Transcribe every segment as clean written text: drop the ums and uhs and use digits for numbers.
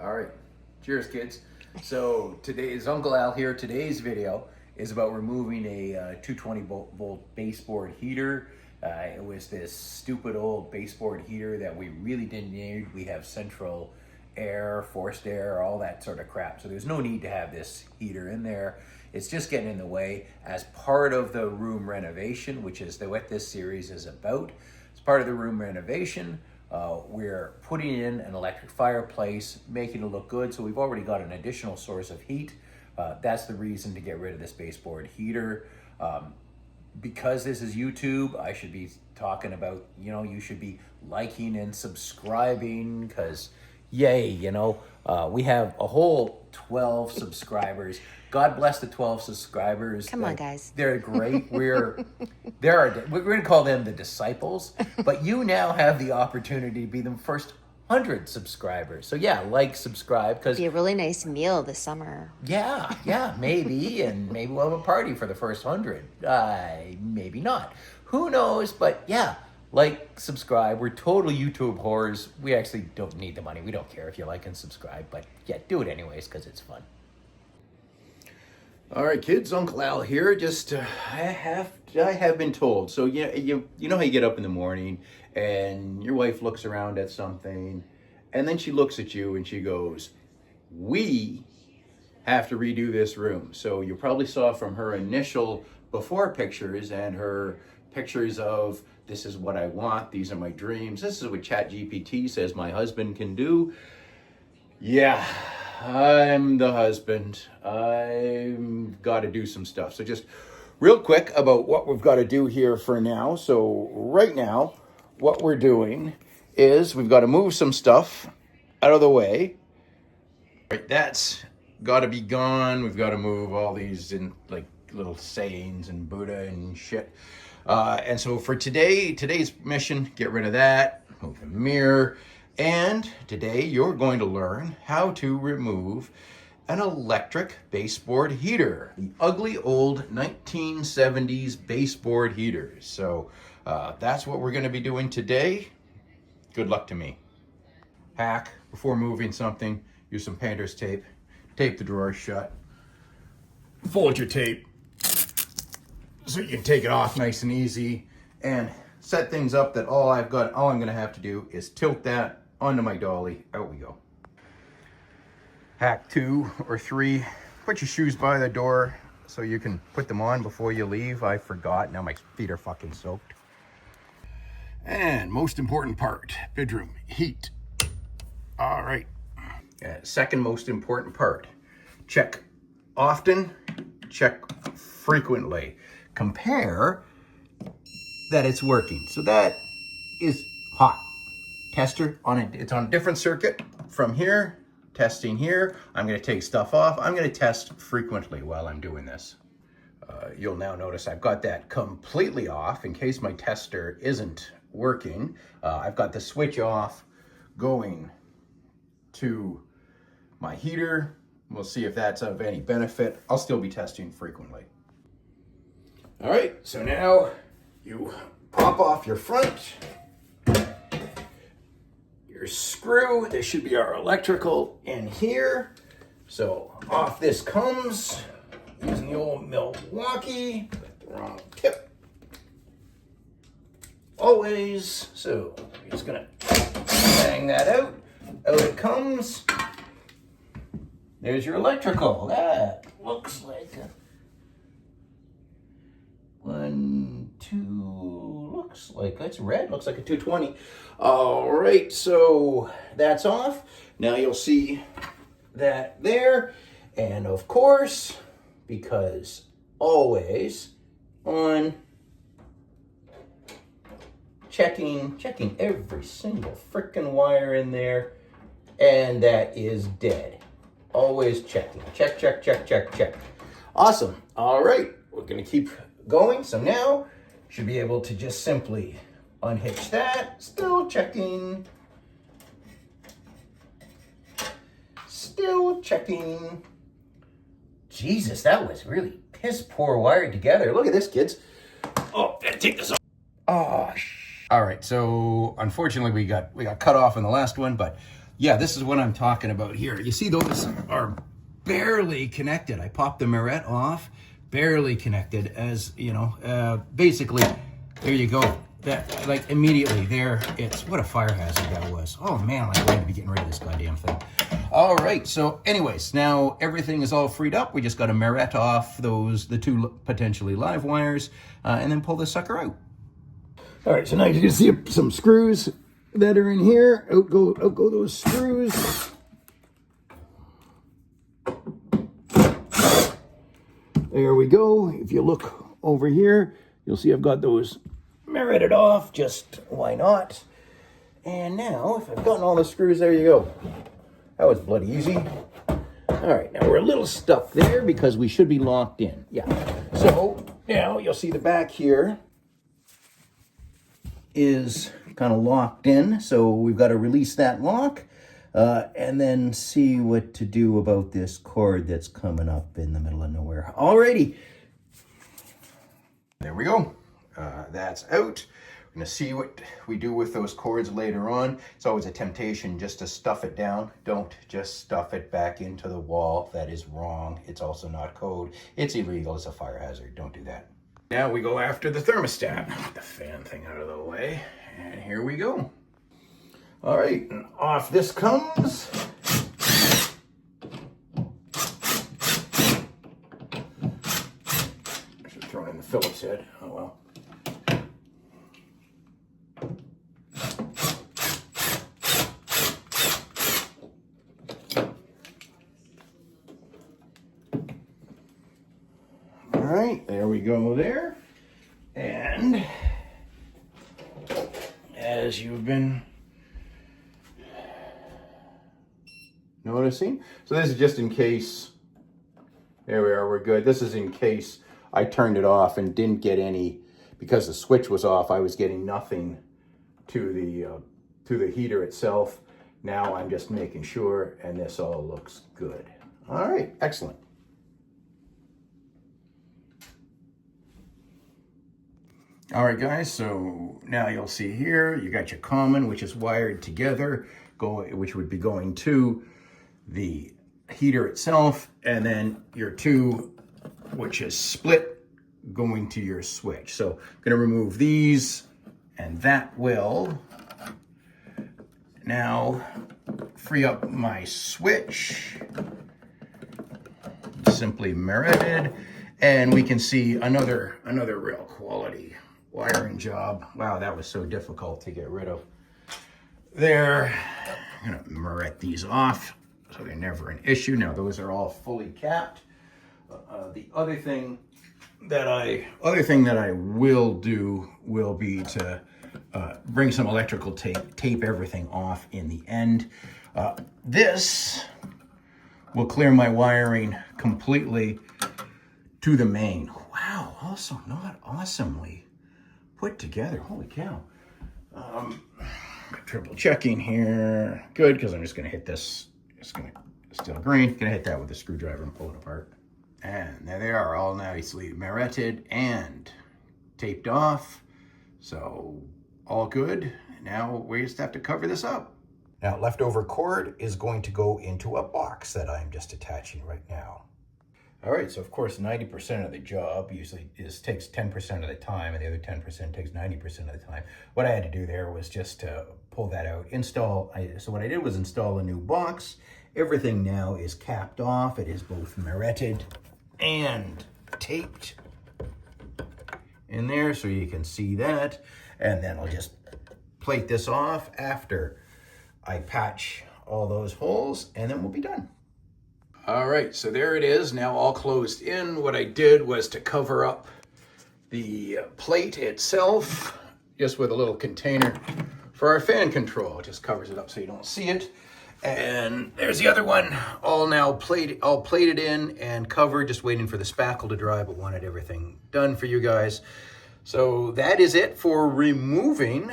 All right. Cheers, kids. So today's Uncle Al here. Today's video is about removing a 220 volt baseboard heater. It was this stupid old baseboard heater that we really didn't need. We have central air, forced air, all that sort of crap. So there's no need to have this heater in there. It's just getting in the way as part of the room renovation, which is what this series is about. As part of the room renovation, we're putting in an electric fireplace, making it look good. So we've already got an additional source of heat. That's the reason to get rid of this baseboard heater. Because this is YouTube, I should be talking about, you should be liking and subscribing because yay, we have a whole 12 subscribers. God bless the 12 subscribers. Come on, guys. They're great. We're going to call them the disciples, but you now have the opportunity to be the first 100 subscribers. So yeah, subscribe, because Be a really nice meal this summer. yeah, maybe, and maybe we'll have a party for the first 100. Maybe not. Who knows? But yeah, subscribe. We're total YouTube whores. We actually don't need the money. We don't care if you like and subscribe, but yeah, do it anyways because it's fun. All right, kids, Uncle Al here. Just I have been told. So you know how you get up in the morning and your wife looks around at something, and then she looks at you and she goes, "We have to redo this room." So you probably saw from her initial before pictures and her pictures of, this is what I want, these are my dreams, this is what ChatGPT says my husband can do. Yeah, I'm the husband. I've got to do some stuff. So just real quick about what we've got to do here for now. So right now, what we're doing is we've got to move some stuff out of the way. Right, that's got to be gone. We've got to move all these in little sayings and Buddha and shit. And so for today's mission, get rid of that, move the mirror. And today you're going to learn how to remove an electric baseboard heater, the ugly old 1970s baseboard heaters. So that's what we're going to be doing today. Good luck to me. Hack, before moving something, use some painter's tape, tape the drawers shut, fold your tape so you can take it off nice and easy, and set things up that all I'm going to have to do is tilt that onto my dolly. Out we go. Hack 2 or 3, put your shoes by the door so you can put them on before you leave. I forgot, now my feet are fucking soaked. And most important part, bedroom heat. All right. Second most important part, check often, check frequently. Compare that it's working. So that is hot. Tester on it. It's on a different circuit from here. Testing here. I'm going to take stuff off. I'm going to test frequently while I'm doing this. You'll now notice I've got that completely off in case my tester isn't working. I've got the switch off going to my heater. We'll see if that's of any benefit. I'll still be testing frequently. All right, so now you pop off your front, your screw. This should be our electrical in here. So off this comes, using the old Milwaukee, got the wrong tip. Always, so I'm just gonna bang that out. Out it comes. There's your electrical. That looks like a 1, 2, looks like that's red, looks like a 220. All right, so that's off. Now you'll see that there. And of course, because always on, checking every single freaking wire in there, and that is dead. Always checking. Check. Awesome. All right, we're gonna keep going. So now should be able to just simply unhitch that. Still checking. Jesus, that was really piss poor wired together. Look at this, kids. Oh, take this off. Oh, all right, so unfortunately we got cut off in the last one, but Yeah, this is what I'm talking about here. You see, those are barely connected. I popped the Mirette off, barely connected, as you know, basically, there you go. That, like, immediately there, it's, what a fire hazard that was. Oh man, I'm glad to be getting rid of this goddamn thing. All right, so anyways, now everything is all freed up. We just got to Mirette off the two potentially live wires, and then pull this sucker out. All right, so now you can see some screws that are in here. Out go those screws. There we go. If you look over here, you'll see I've got those Miretted off, just why not? And now, if I've gotten all the screws, there you go. That was bloody easy. All right, now we're a little stuck there because we should be locked in. Yeah. So now you'll see the back here is kind of locked in. So we've got to release that lock and then see what to do about this cord that's coming up in the middle of nowhere. Alrighty. There we go. That's out. We're going to see what we do with those cords later on. It's always a temptation just to stuff it down. Don't just stuff it back into the wall. That is wrong. It's also not code. It's illegal. It's a fire hazard. Don't do that. Now we go after the thermostat. Get the fan thing out of the way. And here we go. All right, and off this comes. I should have thrown in the Phillips head. Oh well. All right, there we go there. And as you've been noticing, so this is just in case, there we are, we're good. This is in case I turned it off and didn't get any, because the switch was off, I was getting nothing to the heater itself. Now I'm just making sure, and this all looks good. All right, excellent. All right, guys, so now you'll see here, you got your common, which is wired together, which would be going to the heater itself, and then your two, which is split, going to your switch. So I'm gonna remove these, and that will now free up my switch. Simply Miretted, and we can see another real quality wiring job. Wow, that was so difficult to get rid of. There, I'm gonna Mirette these off so they're never an issue. Now those are all fully capped. The other thing that I will do will be to bring some electrical tape everything off in the end. This will clear my wiring completely to the main. Wow, also not awesomely put together. Holy cow. Triple checking here. Good, because I'm just going to hit this. It's going to still green. Going to hit that with a screwdriver and pull it apart. And there they are, all nicely Miretted and taped off. So all good. Now we just have to cover this up. Now leftover cord is going to go into a box that I'm just attaching right now. All right, so of course 90% of the job usually takes 10% of the time, and the other 10% takes 90% of the time. What I had to do there was just to pull that out, so what I did was install a new box. Everything now is capped off. It is both Miretted and taped in there, so you can see that. And then I'll just plate this off after I patch all those holes, and then we'll be done. All right, so there it is, now all closed in. What I did was to cover up the plate itself, just with a little container for our fan control. It just covers it up so you don't see it. And there's the other one, all plated in and covered, just waiting for the spackle to dry, but wanted everything done for you guys. So that is it for removing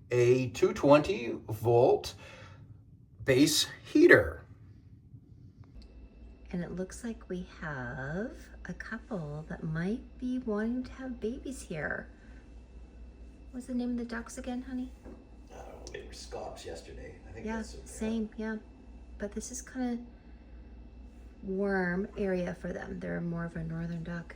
a 220 volt base heater. And it looks like we have a couple that might be wanting to have babies here. What's the name of the ducks again, honey? I don't know, they were scops yesterday. I think Yeah, that's okay. same, yeah. But this is kind of warm area for them. They're more of a northern duck.